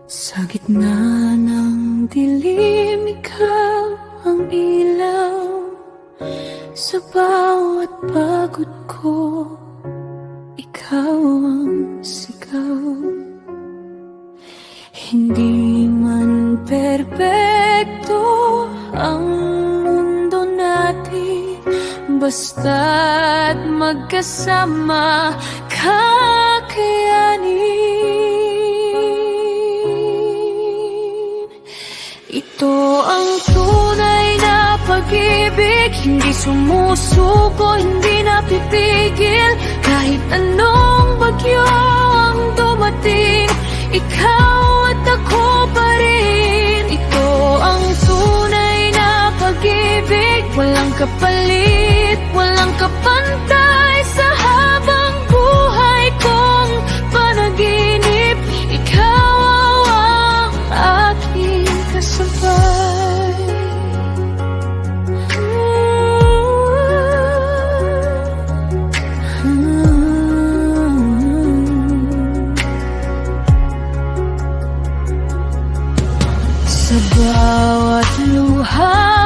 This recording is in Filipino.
Sa gitna ng dilim, ikaw ang ilaw. Sa bawat pagod ko, ikaw ang sigaw. Hindi man perpekto ang mundo natin, basta't magkasama kakayanin. Ito ang tunay na pag-ibig, hindi sumusuko, hindi napipigil. Kahit anong bagyo ang dumating, ikaw at ako pa rin. Ito ang tunay na pag-ibig, walang kapalit, walang kapantay. Sa habang buhay kong panaginip, ikaw ang aking kasabay. Sa bawat luha